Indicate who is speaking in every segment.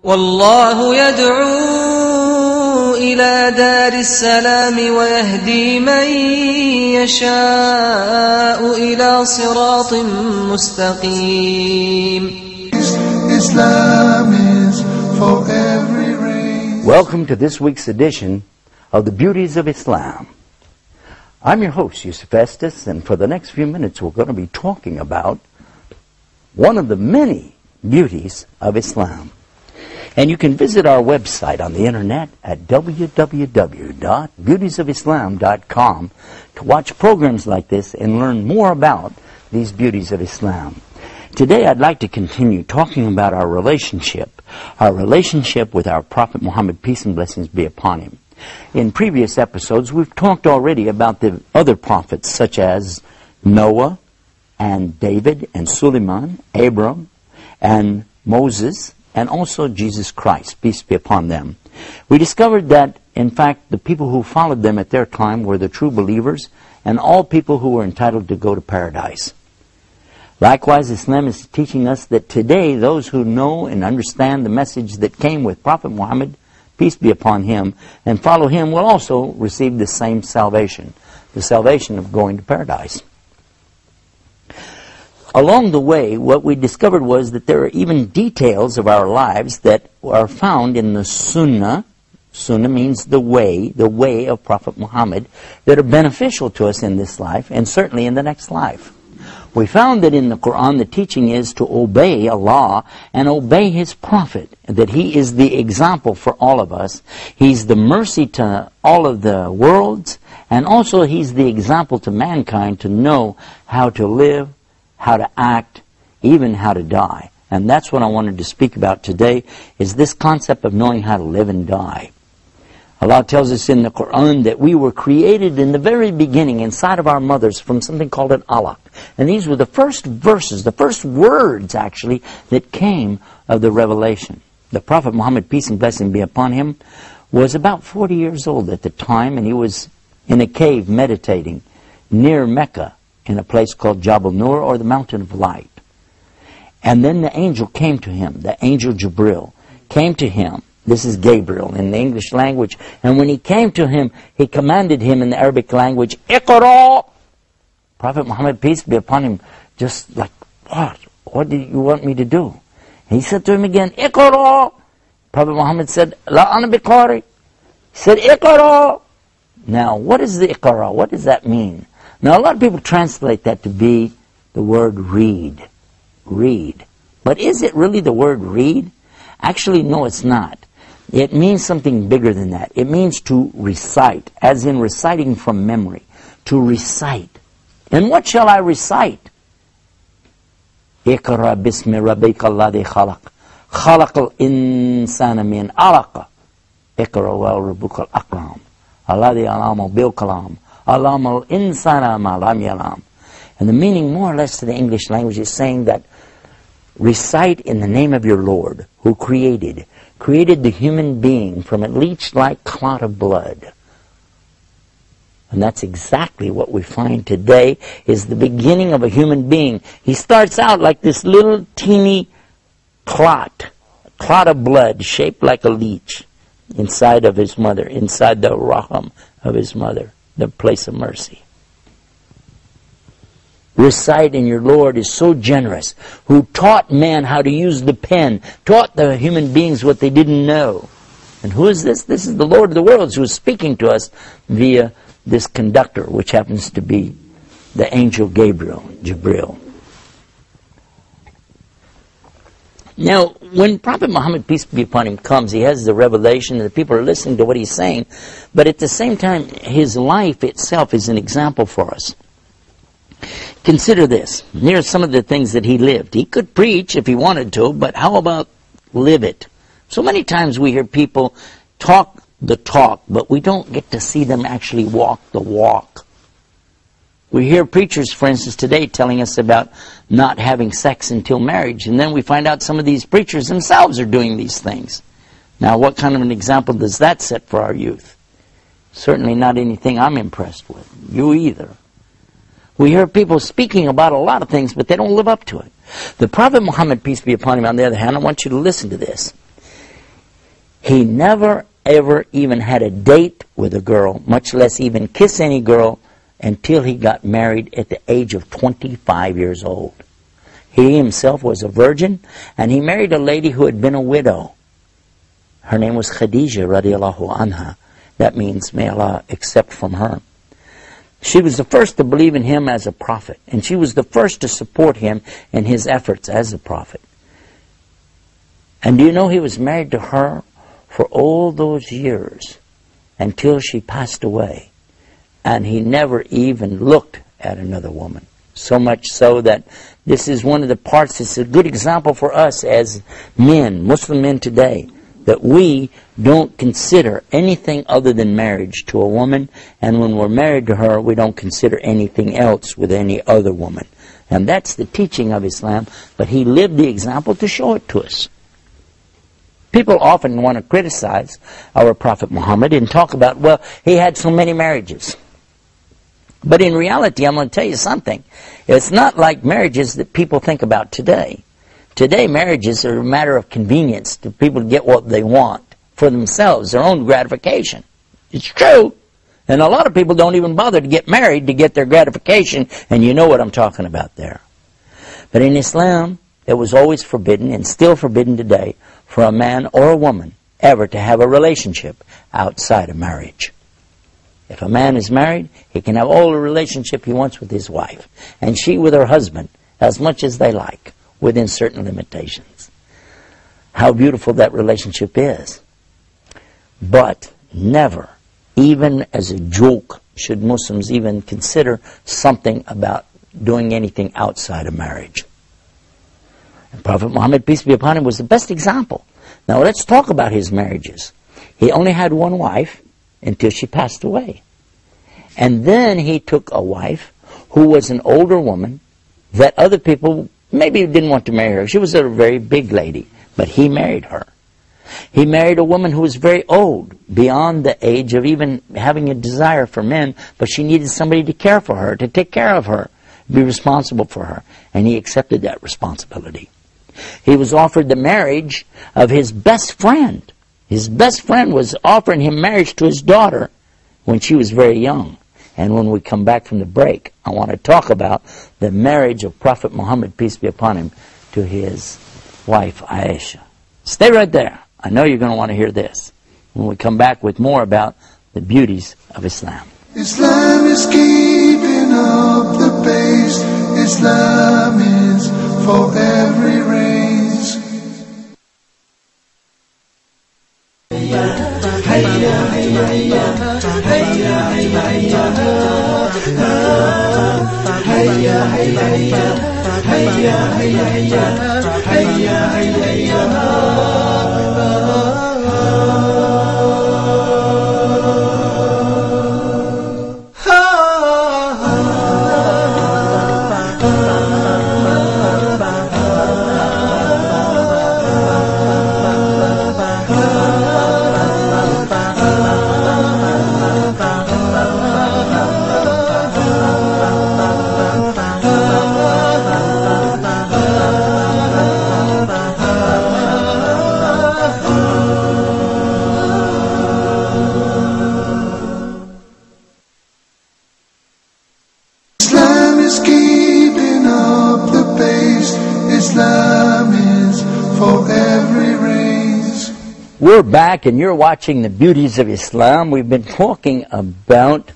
Speaker 1: والله يدعو إلى دار السلام ويهدي من يشاء إلى صراط مستقيم. Islam is for every race.
Speaker 2: Welcome to this week's edition of the Beauties of Islam. I'm your host, Yusuf Estes, and for the next few minutes we're going to be talking about one of the many beauties of Islam. And you can visit our website on the internet at www.beautiesofislam.com to watch programs like this and learn more about these beauties of Islam. Today I'd like to continue talking about our relationship with our Prophet Muhammad, peace and blessings be upon him. In previous episodes we've talked already about the other prophets such as Noah and David and Suleiman, Abram and Moses, and also Jesus Christ, peace be upon them. We discovered that, in fact, the people who followed them at their time were the true believers and all people who were entitled to go to paradise. Likewise, Islam is teaching us that today those who know and understand the message that came with Prophet Muhammad, peace be upon him, and follow him will also receive the same salvation, the salvation of going to paradise. Along the way, what we discovered was that there are even details of our lives that are found in the Sunnah. Sunnah means the way of Prophet Muhammad, that are beneficial to us in this life and certainly in the next life. We found that in the Quran the teaching is to obey Allah and obey His Prophet, that He is the example for all of us. He's the mercy to all of the worlds, and also He's the example to mankind to know how to live, how to act, even how to die. And that's what I wanted to speak about today, is this concept of knowing how to live and die. Allah tells us in the Quran that we were created in the very beginning inside of our mothers from something called an alaq. And these were the first verses, the first words actually, that came of the revelation. The Prophet Muhammad, peace and blessing be upon him, was about 40 years old at the time, and he was in a cave meditating near Mecca, in a place called Jabal Nur, or the Mountain of Light. And then the angel came to him, the angel Jibril came to him. This is Gabriel in the English language. And when he came to him, he commanded him in the Arabic language, Iqra! Prophet Muhammad, peace be upon him, just like, what? What do you want me to do? And he said to him again, Iqra! Prophet Muhammad said, La ana biqari. He said, Iqra! Now, what is the Iqra? What does that mean? Now, a lot of people translate that to be the word read. Read. But is it really the word read? Actually, no, it's not. It means something bigger than that. It means to recite, as in reciting from memory. To recite. And what shall I recite? Iqra bismi rabbika alladhi khalaq. Khalaq al-insana min alaqa. Iqra wa rabbuka al-akram. Alladhi alama bil kalam. Alam al-insana ma lam yalam. And the meaning more or less to the English language is saying that recite in the name of your Lord, who created the human being from a leech-like clot of blood. And that's exactly what we find today is the beginning of a human being. He starts out like this little teeny clot of blood shaped like a leech inside of his mother, inside the raham of his mother, the place of mercy. Recite in your Lord is so generous, who taught man how to use the pen, taught the human beings what they didn't know. And who is this? This is the Lord of the worlds who is speaking to us via this conductor, which happens to be the angel Gabriel, Jibril. Now, when Prophet Muhammad, peace be upon him, comes, he has the revelation and the people are listening to what he's saying, but at the same time, his life itself is an example for us. Consider this. Here are some of the things that he lived. He could preach if he wanted to, but how about live it? So many times we hear people talk the talk, but we don't get to see them actually walk the walk. We hear preachers, for instance, today telling us about not having sex until marriage, and then we find out some of these preachers themselves are doing these things. Now, what kind of an example does that set for our youth? Certainly not anything I'm impressed with. You either. We hear people speaking about a lot of things, but they don't live up to it. The Prophet Muhammad, peace be upon him, on the other hand, I want you to listen to this. He never ever even had a date with a girl, much less even kiss any girl, until he got married at the age of 25 years old. He himself was a virgin, and he married a lady who had been a widow. Her name was Khadija radiallahu anha. That means, may Allah accept from her. She was the first to believe in him as a prophet, and she was the first to support him in his efforts as a prophet. And do you know he was married to her for all those years until she passed away, and he never even looked at another woman. So much so that this is one of the parts, it's a good example for us as men, Muslim men today, that we don't consider anything other than marriage to a woman, and when we're married to her, we don't consider anything else with any other woman. And that's the teaching of Islam, but he lived the example to show it to us. People often want to criticize our Prophet Muhammad and talk about, well, he had so many marriages. But in reality, I'm going to tell you something. It's not like marriages that people think about today. Today, marriages are a matter of convenience to people to get what they want for themselves, their own gratification. It's true. And a lot of people don't even bother to get married to get their gratification, and you know what I'm talking about there. But in Islam, it was always forbidden, and still forbidden today, for a man or a woman ever to have a relationship outside of marriage. If a man is married, he can have all the relationship he wants with his wife, and she with her husband, as much as they like, within certain limitations. How beautiful that relationship is. But never, even as a joke, should Muslims even consider something about doing anything outside of marriage. And Prophet Muhammad, peace be upon him, was the best example. Now let's talk about his marriages. He only had one wife until she passed away. And then he took a wife who was an older woman that other people maybe didn't want to marry her. She was a very big lady, but he married her. He married a woman who was very old, beyond the age of even having a desire for men, but she needed somebody to care for her, to take care of her, be responsible for her. And he accepted that responsibility. He was offered the marriage of his best friend. His best friend was offering him marriage to his daughter when she was very young. And when we come back from the break, I want to talk about the marriage of Prophet Muhammad, peace be upon him, to his wife Aisha. Stay right there. I know you're going to want to hear this when we come back with more about the beauties of Islam.
Speaker 1: Islam is keeping up the pace. Islam is for every race.
Speaker 2: We're back and you're watching the Beauties of Islam. We've been talking about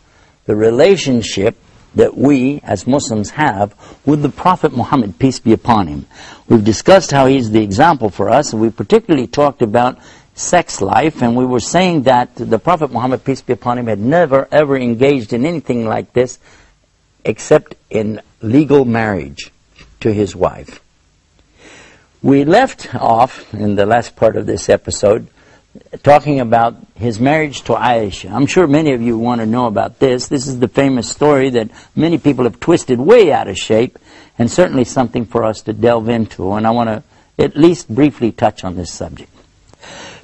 Speaker 2: the relationship that we as Muslims have with the Prophet Muhammad, peace be upon him. We've discussed how he's the example for us, and we particularly talked about sex life, and we were saying that the Prophet Muhammad, peace be upon him, had never ever engaged in anything like this except in legal marriage to his wife. We left off in the last part of this episode talking about his marriage to Aisha. I'm sure many of you want to know about this. This is the famous story that many people have twisted way out of shape, and certainly something for us to delve into, and I want to at least briefly touch on this subject.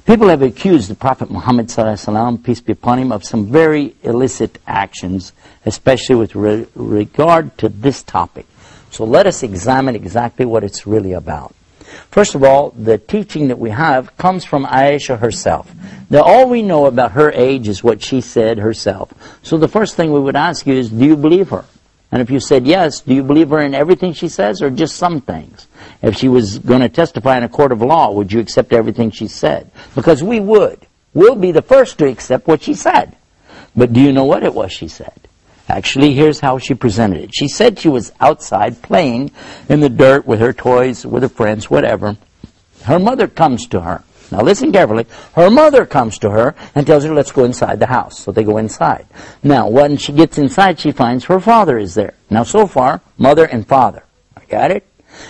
Speaker 2: People have accused the Prophet Muhammad ﷺ, peace be upon him, of some very illicit actions, especially with regard to this topic. So let us examine exactly what it's really about. First of all, the teaching that we have comes from Aisha herself. Now, all we know about her age is what she said herself. So the first thing we would ask you is, do you believe her? And if you said yes, do you believe her in everything she says or just some things? If she was going to testify in a court of law, would you accept everything she said? Because we would. We'll be the first to accept what she said. But do you know what it was she said? Actually, here's how she presented it. She said she was outside playing in the dirt with her toys, with her friends, whatever. Her mother comes to her. Now listen carefully. Her mother comes to her and tells her, let's go inside the house. So they go inside. Now, when she gets inside, she finds her father is there. Now, so far, mother and father. I got it?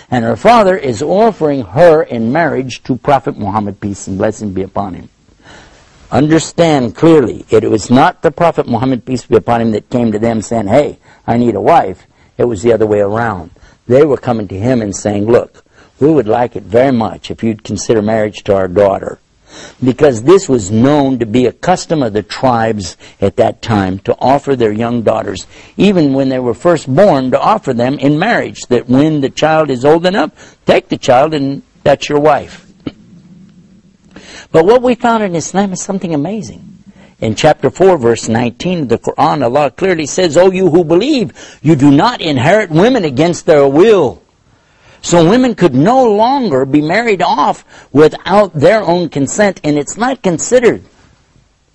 Speaker 2: And her father is offering her in marriage to Prophet Muhammad, peace and blessing be upon him. Understand clearly, it was not the Prophet Muhammad, peace be upon him, that came to them saying, hey, I need a wife. It was the other way around. They were coming to him and saying, look, we would like it very much if you'd consider marriage to our daughter. Because this was known to be a custom of the tribes at that time to offer their young daughters, even when they were first born, to offer them in marriage, that when the child is old enough, take the child and that's your wife. But what we found in Islam is something amazing. In chapter 4, verse 19 of the Quran, Allah clearly says, O you who believe, you do not inherit women against their will. So women could no longer be married off without their own consent, and it's not considered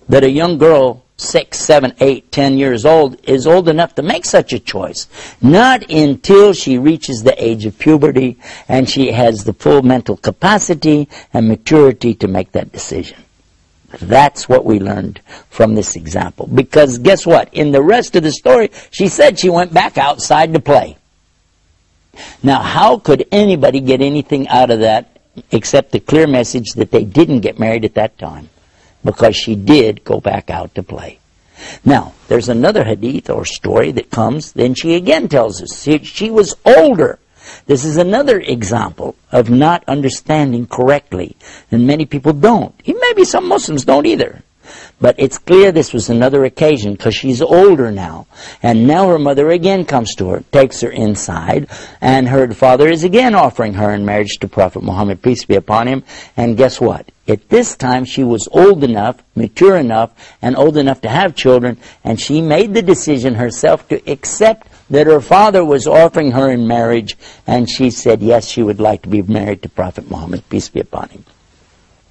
Speaker 2: that a young girl 6, 7, 8, 10 years old is old enough to make such a choice. Not until she reaches the age of puberty and she has the full mental capacity and maturity to make that decision. That's what we learned from this example. Because guess what? In the rest of the story, she said she went back outside to play. Now, how could anybody get anything out of that except the clear message that they didn't get married at that time? Because she did go back out to play. Now, there's another hadith or story that comes, then she again tells us she was older. This is another example of not understanding correctly, and many people don't. Maybe some Muslims don't either. But it's clear this was another occasion because she's older now. And now her mother again comes to her, takes her inside, and her father is again offering her in marriage to Prophet Muhammad, peace be upon him. And guess what? At this time she was old enough, mature enough, and old enough to have children, and she made the decision herself to accept that her father was offering her in marriage, and she said yes, she would like to be married to Prophet Muhammad, peace be upon him.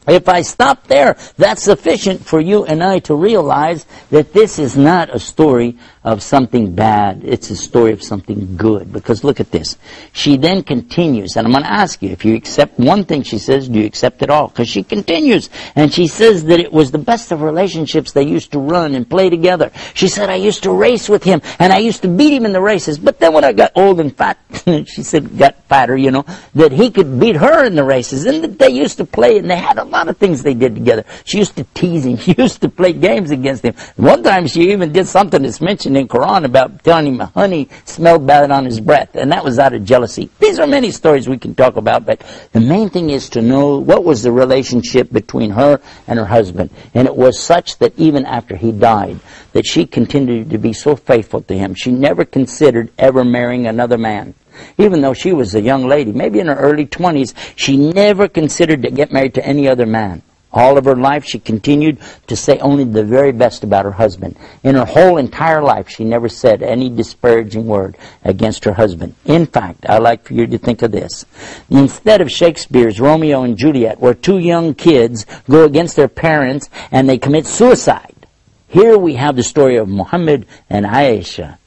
Speaker 2: If I stop there, that's sufficient for you and I to realize that this is not a story of something bad. It's a story of something good. Because look at this. She then continues, and I'm going to ask you, if you accept one thing she says, do you accept it all? Because she continues, and she says that it was the best of relationships. They used to run and play together. She said, I used to race with him, and I used to beat him in the races. But then when I got old and fat, she said, got fatter, you know, that he could beat her in the races. And that they used to play, and they had a lot of things they did together. She used to tease him. She used to play games against him. One time she even did something that's mentioned in Quran about telling him honey smelled bad on his breath, and that was out of jealousy. These are many stories we can talk about, but the main thing is to know what was the relationship between her and her husband. And it was such that even after he died, that she continued to be so faithful to him. She never considered ever marrying another man. Even though she was a young lady, maybe in her early 20s, she never considered to get married to any other man. All of her life, she continued to say only the very best about her husband. In her whole entire life, she never said any disparaging word against her husband. In fact, I like for you to think of this. Instead of Shakespeare's Romeo and Juliet, where two young kids go against their parents and they commit suicide, here we have the story of Muhammad and Aisha,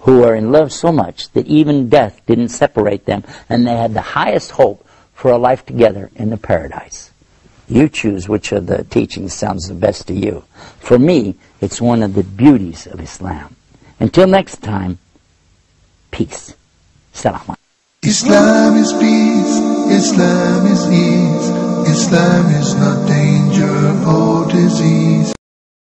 Speaker 2: who are in love so much that even death didn't separate them, and they had the highest hope for a life together in the paradise. You choose which of the teachings sounds the best to you. For me, it's one of the beauties of Islam. Until next time, peace. Salam.
Speaker 1: Islam is peace, Islam is ease, Islam is not danger or disease.